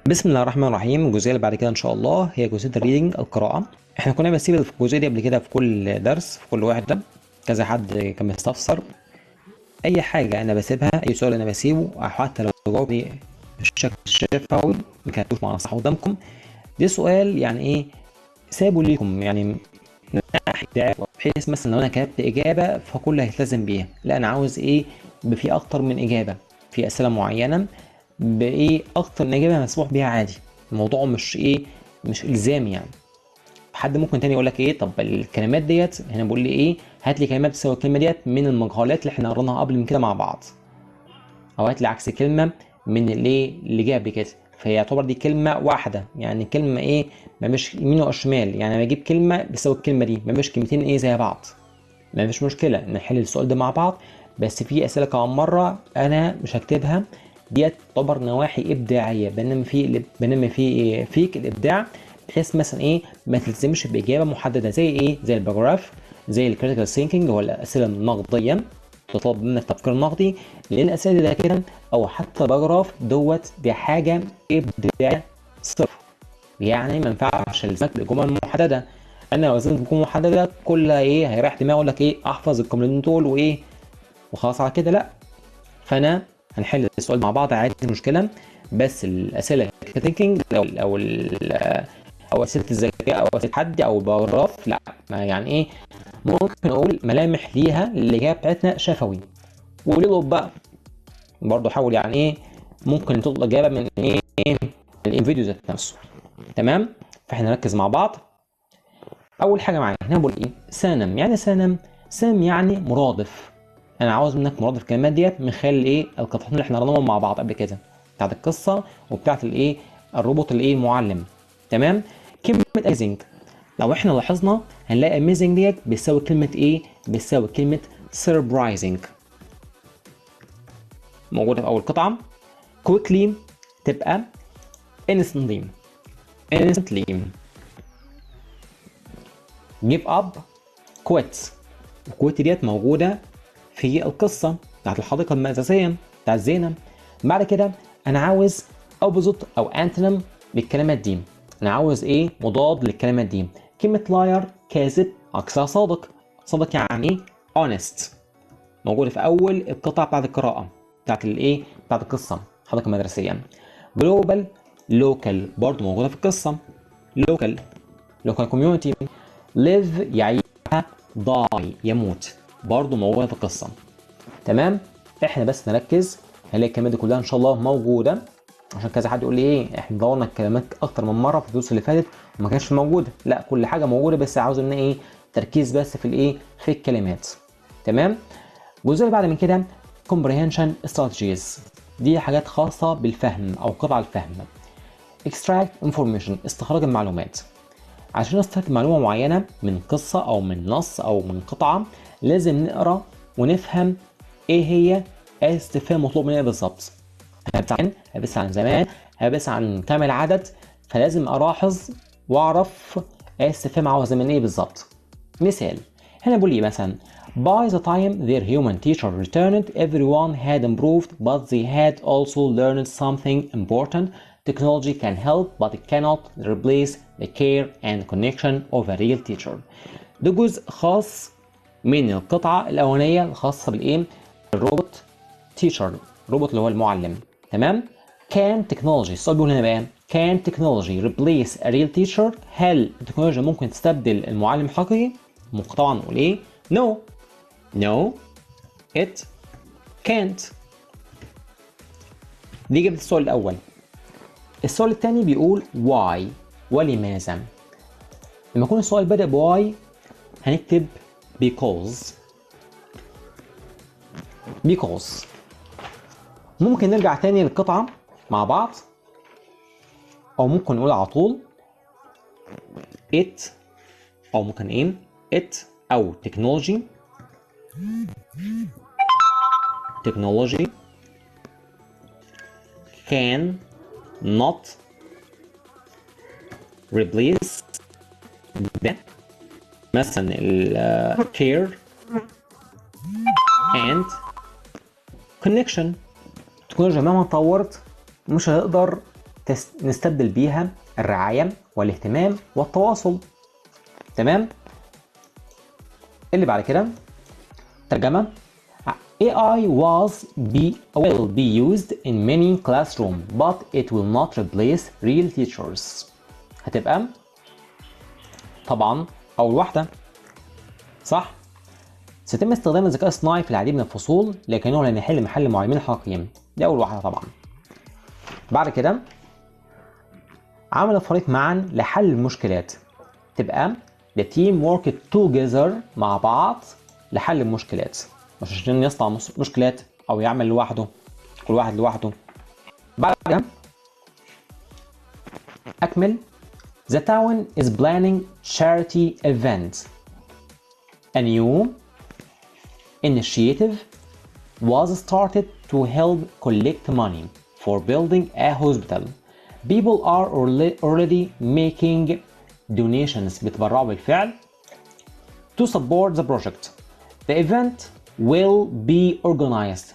بسم الله الرحمن الرحيم. الجزئيه اللي بعد كده ان شاء الله هي جزئيه الريدنج، القراءه. احنا كنا بنسيب في الجزئيه دي قبل كده في كل درس، في كل واحد ده كذا حد كان مستفسر. اي حاجه انا بسيبها، اي سؤال انا بسيبه، او حتى لو جاوبني بالشكل الشفوي ما كتبتوش مع صح قدامكم، ده سؤال يعني ايه سابه ليكم، يعني من ناحيه دعايه، بحيث مثلا لو انا كتبت اجابه فكل هيلتزم بيها. لا، انا عاوز ايه؟ يبقى في اكتر من اجابه في اسئله معينه، بايه اكتر من اجابه مسموح بيها عادي. الموضوع مش ايه، مش الزامي يعني. حد ممكن تاني يقول لك ايه، طب الكلمات ديت هنا بقول لي ايه، هات لي كلمات تساوي الكلمه ديت من المقالات اللي احنا قريناها قبل من كده مع بعض، او هات لي عكس كلمه من الايه اللي جه قبل كده. فهي يعتبر دي كلمه واحده، يعني كلمه ايه، ما مش يمين وشمال، يعني انا بجيب كلمه بتساوي الكلمه دي، ما مش كلمتين ايه زي بعض. ما فيش مشكله نحل السؤال ده مع بعض، بس في اسئله كمان مره انا مش هكتبها، ديت تعتبر نواحي ابداعيه، بنمي فيك الابداع، بحيث مثلا ايه ما تلزمش باجابه محدده، زي ايه، زي الباراجراف، زي الكريتيكال ثينكينج هو الاسئله النقديه، تطلب منك تفكير نقدي. لان الاسئله دي كده او حتى باراجراف دوت دي حاجه ابداعيه صفر، يعني ما ينفعش الزمك بجمل محدده. انا لو زمت بجمل محدده كل ايه هيريح دماغي اقول لك ايه احفظ الجملتين دول وايه وخلاص على كده، لا. فانا هنحل السؤال مع بعض عادي، مش مشكله. بس الاسئله الثينكينج او اسئله الذكاء او اسئله التحدي او باراجراف لا، ما يعني ايه، ممكن اقول ملامح ليها الاجابه بتاعتنا شفوي، وليه بقى برضه حاول يعني ايه ممكن تطلب اجابه من ايه، من الفيديو ذات نفسه. تمام، فاحنا نركز مع بعض. اول حاجه معانا هنا بقول ايه، سانم. يعني سانم، سام يعني مرادف. انا عاوز منك مرادف الكلمات ديت من خلال ايه القطعتين اللي احنا قريناهم مع بعض قبل كده، بتاعت القصه وبتاعت الايه الروبوت الايه المعلم. تمام. كلمه amazing، لو احنا لاحظنا هنلاقي amazing ديت بتساوي كلمه ايه، بتساوي كلمه surprising، موجوده في اول قطعه. quickly تبقى instantly. give up quit، وكويت ديت موجوده في القصه بتاعت الحديقه المأساوية بتاعت زينب. بعد كده انا عاوز اوبوزيت او انتونيم للكلمات دي، انا عاوز ايه مضاد للكلمات دي. كلمه لاير كاذب، عكسها صادق. صادق يعني ايه، honest، موجوده في اول القطعه بتاعت القراءه بتاعت الايه بتاعت القصه الحديقه المدرسيه. جلوبال، لوكال برضه موجوده في القصه. لوكال كوميونتي. live يعيش، die يموت، برضه موجوده في القصه. تمام. احنا بس نركز، هنلاقي الكلمات دي كلها ان شاء الله موجوده، عشان كذا حد يقول لي ايه احنا دورنا الكلمات اكتر من مره في الدروس اللي فاتت وما كانش موجوده. لا، كل حاجه موجوده، بس عاوز ان ايه تركيز بس في الايه في الكلمات. تمام. الجزء اللي بعد من كده comprehension strategies، دي حاجات خاصه بالفهم او قطع الفهم. extract information، استخراج المعلومات. عشان نستخرج معلومة معينة من قصة أو من نص أو من قطعة، لازم نقرأ ونفهم إيه هي استفهام مطلوب مننا بالظبط. هبس عن زمان، هبس عن كام العدد، فلازم ألاحظ وأعرف استفهام عاوز من إيه بالظبط. مثال، هنا بقول لي مثلا by the time their human teacher returned everyone had improved but they had also learned something important. Technology can help but it cannot replace the care and connection of a real teacher. ده جزء خاص من القطعة الأولانية الخاصة بالإيه؟ الروبوت teacher، روبوت اللي هو المعلم. تمام. can technology، السؤال بيقول هنا بقى can technology replace a real teacher، هل التكنولوجيا ممكن تستبدل المعلم الحقيقي؟ ممكن طبعا نقول ايه no no it can't. دي إجابة السؤال الأول. السؤال الثاني بيقول why، ولماذا. لما يكون السؤال بدأ بواي هنكتب because. ممكن نرجع تاني للقطعة مع بعض، أو ممكن نقول على طول it، أو ممكن ايه it أو technology can not replace the مثلا care and connection. التكنولوجيا مهما اتطورت مش هتقدر نستبدل بيها الرعاية والاهتمام والتواصل. تمام؟ اللي بعد كده ترجمة. AI will be used in many classrooms but it will not replace real teachers. هتبقى طبعا أول واحدة صح؟ سيتم استخدام الذكاء الصناعي في العديد من الفصول لكنه لن يحل محل معلمين حقيقيين. دي أول واحدة طبعا. بعد كده عمل الفريق معا لحل المشكلات. تبقى the team worked together مع بعض لحل المشكلات، مش عشان يصنع مشكلات أو يعمل لوحده، كل واحد لوحده. بعد كده أكمل. The town is planning charity event. A new initiative was started to help collect money for building a hospital. People are already making donations بيتبرعوا بالفعل to support the project. The event will be organized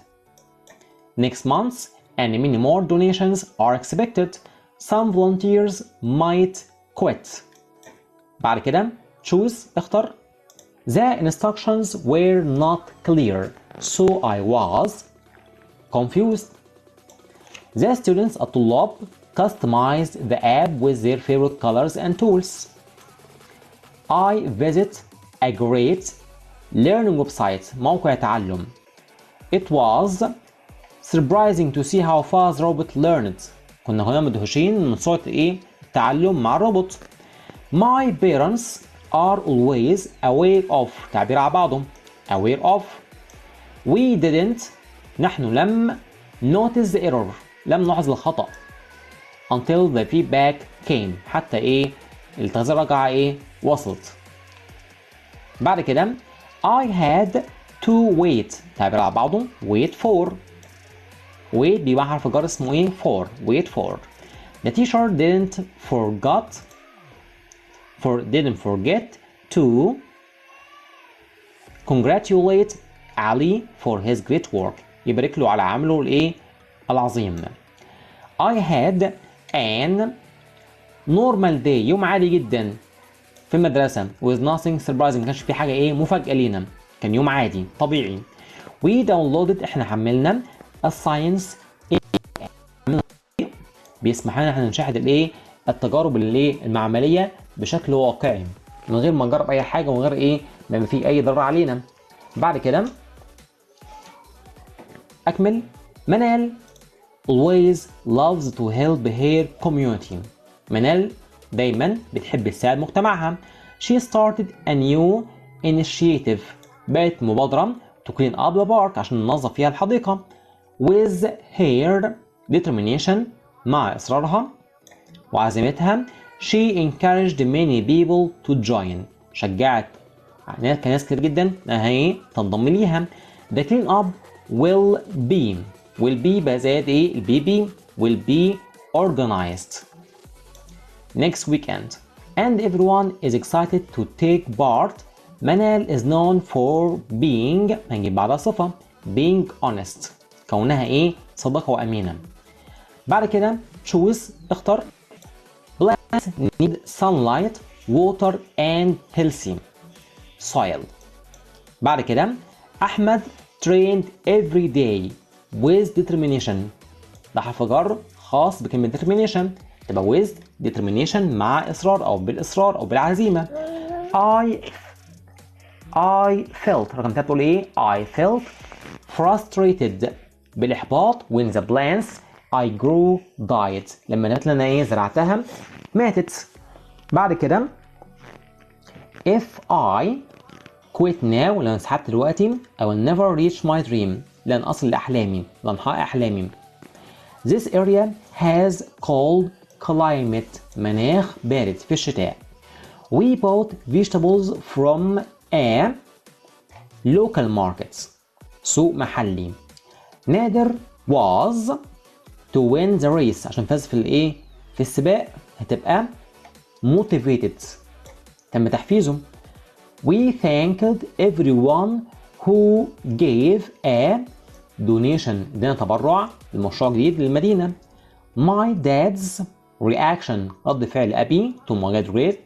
next month and many more donations are expected. Some volunteers might quit. بعد كده choose اختر. The instructions were not clear so I was confused. The students الطلاب customized the app with their favorite colors and tools. I visit a great learning website موقع تعلم. It was surprising to see how fast robot learned. كنا مدهوشين من سرعة التعلم مع الروبوت. My parents are always aware of تعبير على بعضهم aware of. We didn't نحن لم notice the error لم نلاحظ الخطأ until the feedback came حتى التغذية الراجعة وصلت. بعد كده I had to wait تعبير على بعضه wait for. wait بيبقى حرف جر اسمه for wait for. The teacher didn't forget to congratulate Ali for his great work. يبارك له على عمله العظيم. I had an normal day يوم عادي جدا في المدرسة with nothing surprising. ما كانش في حاجة مفاجأة لينا، كان يوم عادي طبيعي. We downloaded احنا حملنا الساينس بيسمح لنا احنا نشاهد التجارب المعملية بشكل واقعي من غير ما نجرب اي حاجة ومن غير ما في اي ضرر علينا. بعد كده اكمل. منال always loves to help her community. منال دايما بتحب تساعد مجتمعها. She started a new initiative بقت مبادرة to clean up the park عشان ننظف فيها الحديقة. With her determination مع إصرارها وعزيمتها she encouraged many people to join. شجعت ناس كتير جدا انها تنضم ليها. The clean up will be بزائد البي will be organized next weekend and everyone is excited to take part. منال is known for being هنجيب بعدها صفة being honest كونها صادقة وأمينة. بعد كده choose اختر. Plants need sunlight, water and healthy soil. بعد كده أحمد trained every day with determination. ده حرف جر خاص بكلمة determination تبقى with determination مع إصرار أو بالإصرار أو بالعزيمة. I felt رقم 3 تقول I felt frustrated بالإحباط when the plants I grew died. لما النبات اللي أنا زرعتها ماتت. بعد كده if I quit now لو انسحبت دلوقتي I will never reach my dream لن أصل لأحلامي لن أحقق أحلامي. This area has cold climate مناخ بارد في الشتاء. We bought vegetables from a local market سوق محلي. نادر was to win the race عشان فاز في في السباق هتبقى motivated تم تحفيزه. We thanked everyone who gave a donation ادينا تبرع لمشروع جديد للمدينة. My dad's reaction رد فعل أبي to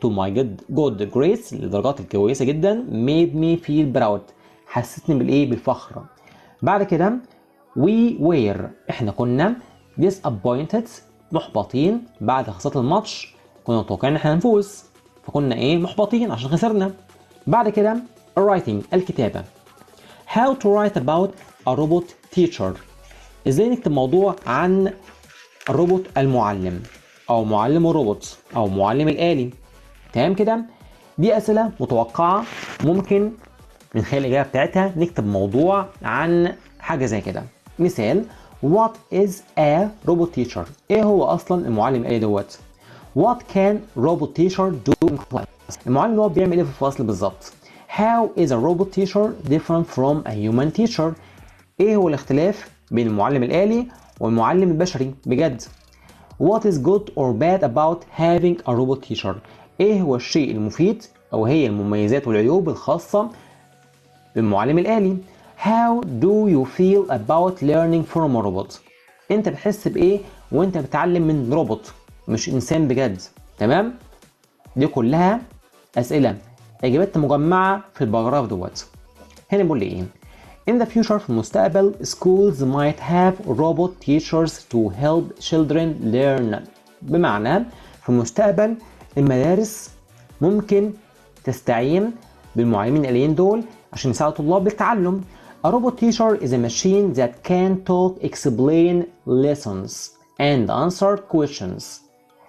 my good grades الدرجات الكويسة جدا made me feel proud حسسني بالإيه؟ بالفخر. بعد كده we were إحنا كنا disappointed محبطين بعد خسارة الماتش، كنا متوقعين إن إحنا هنفوز فكنا إيه؟ محبطين عشان خسرنا. بعد كده writing الكتابة. How to write about a robot teacher إزاي نكتب موضوع عن الروبوت المعلم أو معلم الروبوت أو معلم الآلي. تمام كده؟ دي أسئلة متوقعة ممكن من خلال الإجابة بتاعتها نكتب موضوع عن حاجة زي كده. مثال What is a robot teacher؟ إيه هو أصلا المعلم الآلي دوت؟ What can robot teacher do in class؟ المعلم دوت بيعمل إيه في الفصل بالظبط؟ How is a robot teacher different from a human teacher؟ إيه هو الاختلاف بين المعلم الآلي والمعلم البشري بجد؟ What is good or bad about having a robot teacher؟ إيه هو الشيء المفيد أو هي المميزات والعيوب الخاصة بالمعلم الآلي؟ How do you feel about learning from a robot؟ أنت بتحس بإيه وأنت بتتعلم من روبوت مش إنسان بجد؟ تمام؟ دي كلها أسئلة إجاباتها مجمعة في الباراجراف دوت. هنا بيقول لي إيه؟ In the future في المستقبل schools might have robot teachers to help children learn. بمعنى في المستقبل المدارس ممكن تستعين بالمعلمين الآليين دول عشان يساعدوا الطلاب بالتعلم. A robot teacher is a machine that can talk, explain lessons and answer questions.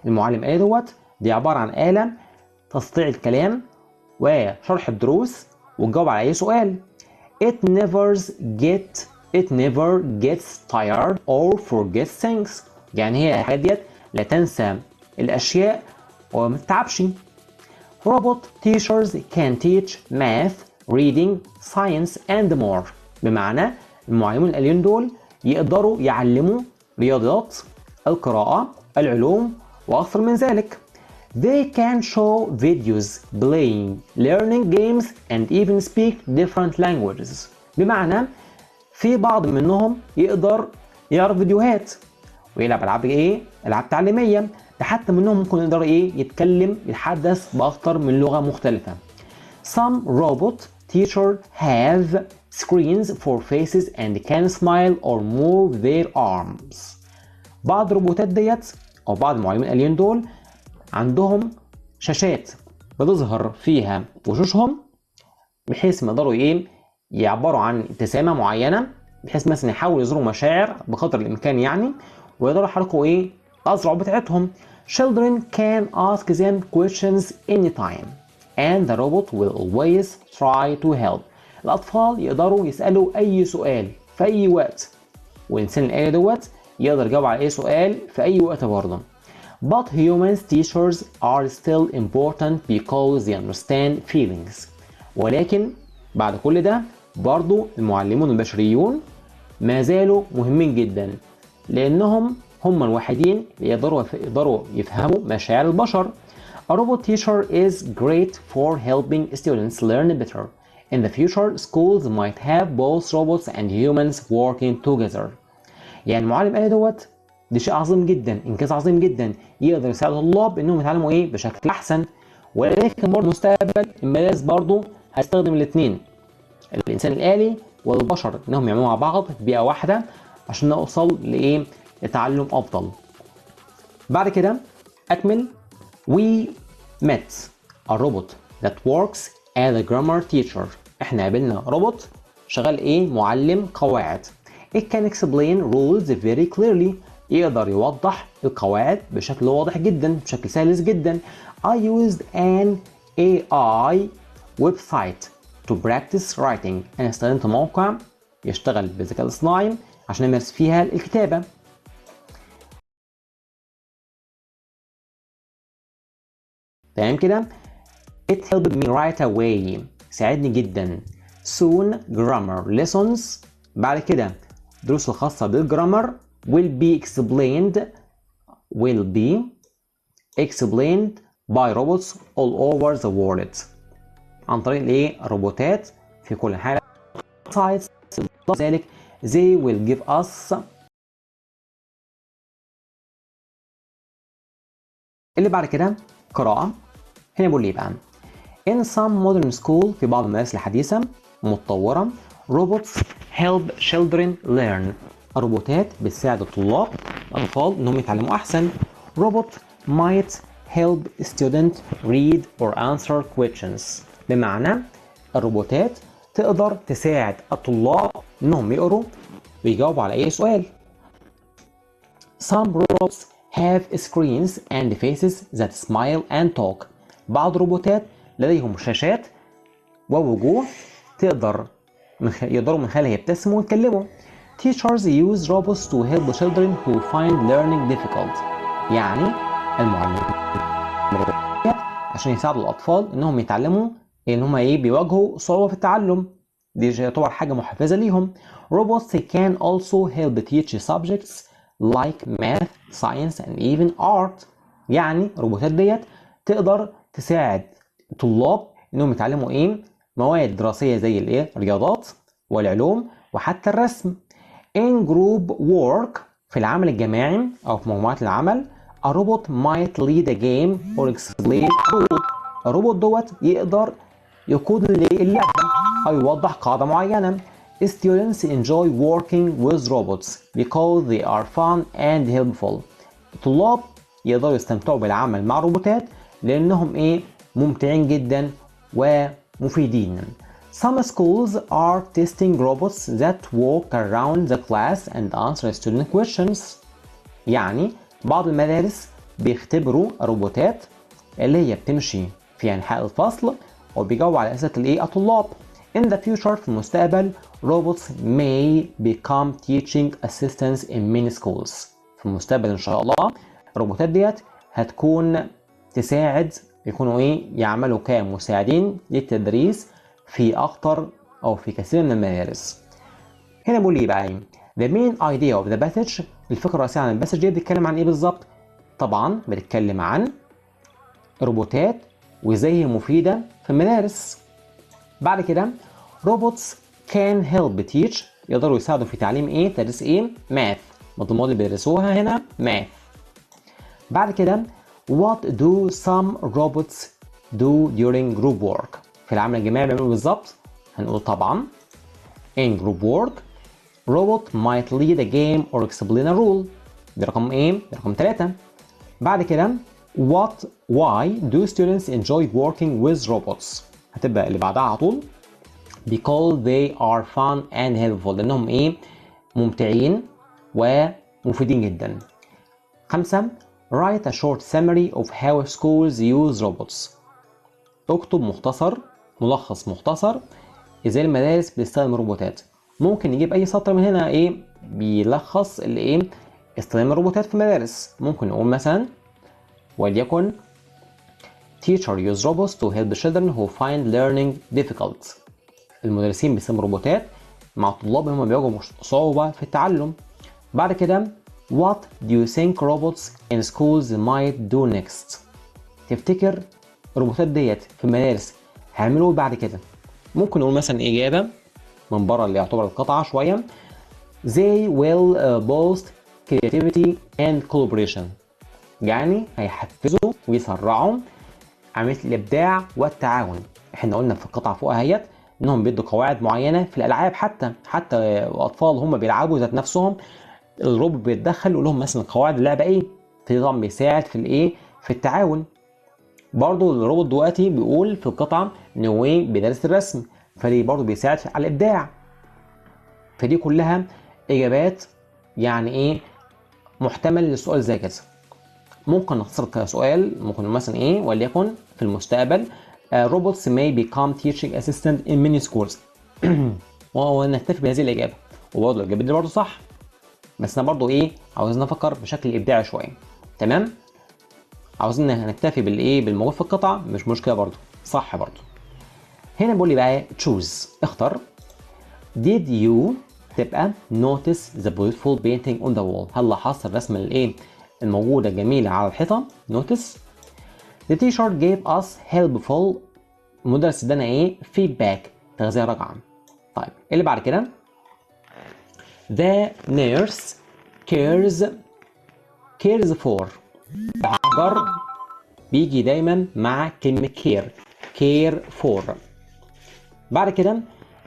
المعلم الآلي دوت دي عبارة عن آلة تستطيع الكلام وشرح الدروس وتجاوب على أي سؤال. It never gets tired or forgets things. يعني هي الحاجات ديت لا تنسى الأشياء وما تتعبش. Robot teachers can teach math, reading, science and more. بمعنى المعلمين الآليين دول يقدروا يعلموا رياضيات، القراءة، العلوم وأكثر من ذلك. They can show videos, playing, learning games and even speak different languages. بمعنى في بعض منهم يقدر يعرض فيديوهات ويلعب ألعاب إيه؟ ألعاب تعليمية. ده حتى منهم ممكن يقدر إيه؟ يتحدث بأكتر من لغة مختلفة. Some robot teachers have screens for faces and can smile or move their arms. بعض الروبوتات ديت أو بعض المعلمين الآليين دول عندهم شاشات بتظهر فيها وشوشهم بحيث ما يقدروا ايه يعبروا عن ابتسامه معينه بحيث مثلا يحاولوا يظهروا مشاعر بقدر الامكان يعني ويقدروا يحركوا ايه الأذرع بتاعتهم. Children can ask them questions anytime and the robot will always try to help. الأطفال يقدروا يسألوا أي سؤال في أي وقت والإنسان الآلي دوت يقدر يجاوب على أي سؤال في أي وقت برضه. But humans teachers are still important because they understand feelings. ولكن بعد كل ده برضو المعلمون البشريون ما زالوا مهمين جدا لأنهم هم الوحيدين اللي يقدروا يفهموا مشاعر البشر. A robot teacher is great for helping students learn better. In the future, schools might have both robots and humans working together. يعني المعلم آلي دوت دي شيء عظيم جدا، انجاز عظيم جدا يقدر يساعد الطلاب انهم يتعلموا ايه بشكل احسن. ولكن برضه المستقبل المدارس برضه هتستخدم الاثنين الانسان الآلي والبشر انهم يعملوا مع بعض في بيئه واحده عشان نوصل لايه لتعلم افضل. بعد كده اكمل. We met a robot that works as a grammar teacher. احنا قابلنا روبوت شغال ايه معلم قواعد. It can explain rules very clearly. يقدر يوضح القواعد بشكل واضح جدا بشكل سلس جدا. I used an AI website to practice writing. أنا استخدمت موقع يشتغل بالذكاء الاصطناعي عشان أمارس فيها الكتابة. تمام كده؟ It helped me right away. ساعدني جدا. Soon grammar lessons. بعد كده دروس الخاصة بالجرامر will be explained by robots all over the world. عن طريق الايه الروبوتات في كل حالة. ذلك they will give us اللي بعد كده قراءة. هنا بيقول لي بقى in some modern school في بعض المدارس الحديثة متطورة robots help children learn. الروبوتات بتساعد الأطفال إنهم يتعلموا أحسن. robot might help student read or answer questions. بمعنى الروبوتات تقدر تساعد الطلاب إنهم يقروا ويجاوبوا على أي سؤال. Some robots have screens and faces that smile and talk. بعض الروبوتات لديهم شاشات ووجوه يقدروا من خلالها يبتسموا ويتكلموا. Teachers use robots to help children who find learning difficult. يعني المعلمين عشان يساعدوا الأطفال إنهم يتعلموا إن هم بيواجهوا صعوبة في التعلم. دي تعتبر حاجة محفزة ليهم. Robots can also help teach subjects like math, science and even art. يعني الروبوتات ديت تقدر تساعد الطلاب انهم يتعلموا مواد دراسيه زي الرياضات والعلوم وحتى الرسم. in group work في العمل الجماعي او في مجموعات العمل a robot might lead a game or explain a rule. الروبوت دوت يقدر يقود اللعبه او يوضح قاعده معينه. Students enjoy working with robots because they are fun and helpful. الطلاب يقدروا يستمتعوا بالعمل مع روبوتات لأنهم ممتعين جدا ومفيدين. Some schools are testing robots that walk around the class and answer student questions. يعني بعض المدارس بيختبروا الروبوتات اللي هي بتمشي في أنحاء الفصل وبيجاوبوا على أسئلة الطلاب. In the future في المستقبل robots may become teaching assistants in many schools. في المستقبل إن شاء الله الروبوتات ديت هتكون تساعد يكونوا يعملوا كمساعدين للتدريس في أكتر أو في كثير من المدارس. هنا بقول لي بقى the main idea of the passage. الفكرة الرئيسية عن الباسج دي بتتكلم عن بالظبط؟ طبعا بتتكلم عن روبوتات وازاي هي مفيدة في المدارس. بعد كده robots can help teach. يقدروا يساعدوا في تعليم تدريس math. المواد اللي بيدرسوها هنا math. بعد كده what do some robots do during group work. في العمل الجماعي بيعملوا بالظبط؟ هنقول طبعا in group work robot might lead a game or explain a rule. دي رقم دي رقم 3. بعد كده why do students enjoy working with robots. هتبقى اللي بعدها على طول because they are fun and helpful. لأنهم ممتعين ومفيدين جدا. 5 write a short summary of how schools use robots. اكتب ملخص مختصر ازاي المدارس بتستخدم الروبوتات. ممكن نجيب اي سطر من هنا بيلخص استخدام الروبوتات في المدارس. ممكن نقول مثلا وليكن teacher use robots to help children who find learning difficult. المدرسين بيستخدموا روبوتات مع الطلاب اللي هم بيواجهوا صعوبة في التعلم. بعد كده what do you think robots in schools might do next. تفتكر الروبوتات ديت في المدارس هيعملوا بعد كده؟ ممكن نقول مثلا إجابة من بره اللي يعتبر القطعة شوية they will boost creativity and collaboration. يعني هيحفزوا ويسرعوا عملية الإبداع والتعاون. احنا قلنا في القطعة فوق اهيت انهم بيدوا قواعد معينة في الألعاب. حتى أطفال هم بيلعبوا ذات نفسهم الروبوت بيتدخل يقول لهم مثلا قواعد اللعبة طبعا بيساعد في في التعاون. برضو الروبوت دلوقتي بيقول في القطعة ان هو بيدرس الرسم فدي برضو بيساعد على الإبداع. فدي كلها إجابات محتمل للسؤال زي كده. ممكن نختصر كسؤال ممكن مثلا وليكن في المستقبل robots may become teaching assistant in many schools. ونكتفي بهذه الإجابة. وبرضه الإجابة دي برضه صح بس أنا برضه عاوزين نفكر بشكل إبداعي شوية. تمام؟ عاوزين نكتفي بالموجود في القطعة مش مشكلة برضه صح برضه. هنا بقول لي بقى choose اختر. did you تبقى notice the beautiful painting on the wall. هل لاحظت الرسمة الموجودة جميلة على الحيطة؟ notice. the teacher gave us helpful. المدرس ادانا feedback تغذية راجعة. طيب اللي بعد كده the nurse cares for. تحضر بيجي دايما مع كلمة care for. بعد كده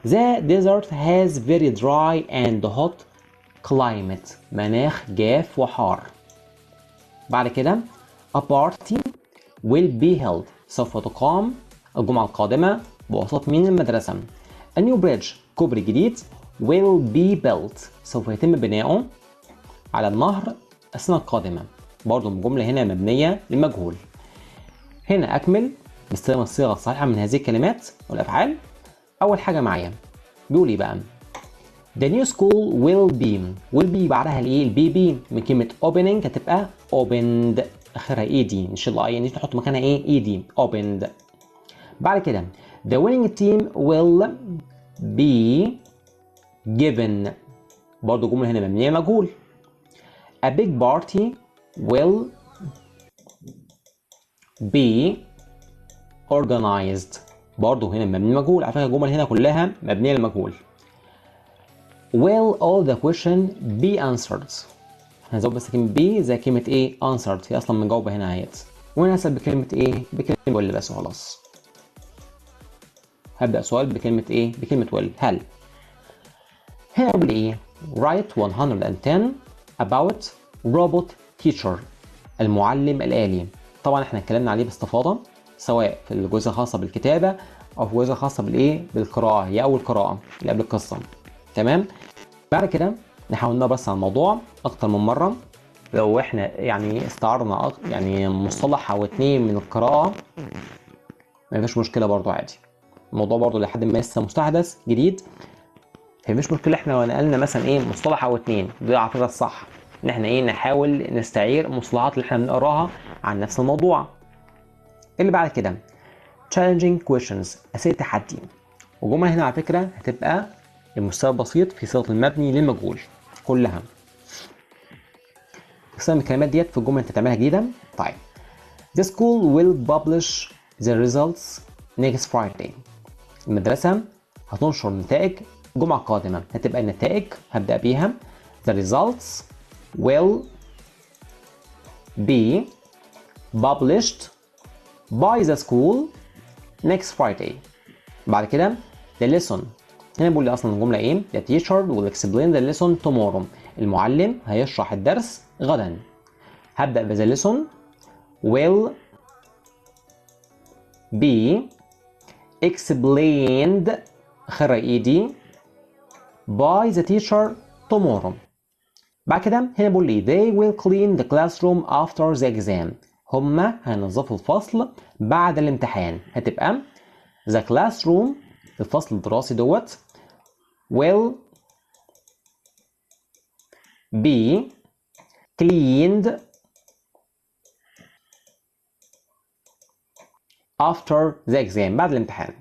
the desert has very dry and hot climate. مناخ جاف وحار. بعد كده a party will be held. سوف تقام الجمعة القادمة بوسط مين؟ المدرسة. a new bridge. كوبري جديد will be built. سوف يتم بناؤه على النهر السنة القادمة. برضو الجملة هنا مبنية للمجهول. هنا أكمل باستخدام الصيغة الصحيحة من هذه الكلمات والأفعال. أول حاجة معايا بيقول إيه بقى؟ The new school will be بعدها الإيه؟ البي بي من كلمة opening هتبقى opened. آخرها ED نشيل الأي إن نحط مكانها إيه؟ ED opened. بعد كده the winning team will be given. برضو جملة هنا مبنية مجهول. A big party will be organized. برضو هنا مبني مجهول. على فكرة الجمل هنا كلها مبنية للمجهول. Will all the question be answered. هنزود بس كلمة be زي كلمة ايه؟ answered. هي أصلا مجاوبة هنا اهيت. وهنا هسأل بكلمة ايه؟ بكلمة will بس وخلاص. هبدأ سؤال بكلمة ايه؟ بكلمة will. هل. هنا بقول ايه؟ write 110 about robot teacher. المعلم الآلي. طبعا احنا اتكلمنا عليه باستفاضة سواء في الجزء الخاص بالكتابة أو في الجزء الخاص بالإيه؟ بالقراءة. هي أول قراءة اللي قبل القصة. تمام؟ بعد كده نحاول نبص على الموضوع أكتر من مرة. لو احنا يعني استعرنا يعني مصطلح أو اتنين من القراءة مفيش مشكلة برضو عادي. الموضوع برضو لحد ما لسه مستحدث جديد. فمش مشكلة احنا لو نقلنا مثلا ايه مصطلح أو اتنين. دي على فكرة الصح. إن احنا ايه نحاول نستعير المصطلحات اللي احنا بنقراها عن نفس الموضوع. اللي بعد كده challenging questions. أسئلة تحدي. والجمل هنا على فكرة هتبقى المستوى البسيط في صيغة المبني للمجهول كلها. استخدم الكلمات ديت في الجمل انت تعملها جديدة. طيب the school will publish the results next Friday. المدرسة هتنشر النتائج الجمعة القادمة. هتبقى النتائج هبدأ بيها the results will be published by the school next Friday. بعد كده the lesson. هنا بقول لي اصلا الجمله ايه؟ the teacher will explain the lesson tomorrow. المعلم هيشرح الدرس غدا. هبدا ب the lesson will be explained آخرها ed by the teacher tomorrow. بعد كده هنا بقول لي they will clean the classroom after the exam. هما هينظفوا الفصل بعد الامتحان. هتبقى the classroom الفصل الدراسي دوت will be cleaned after the exam. بعد الامتحان.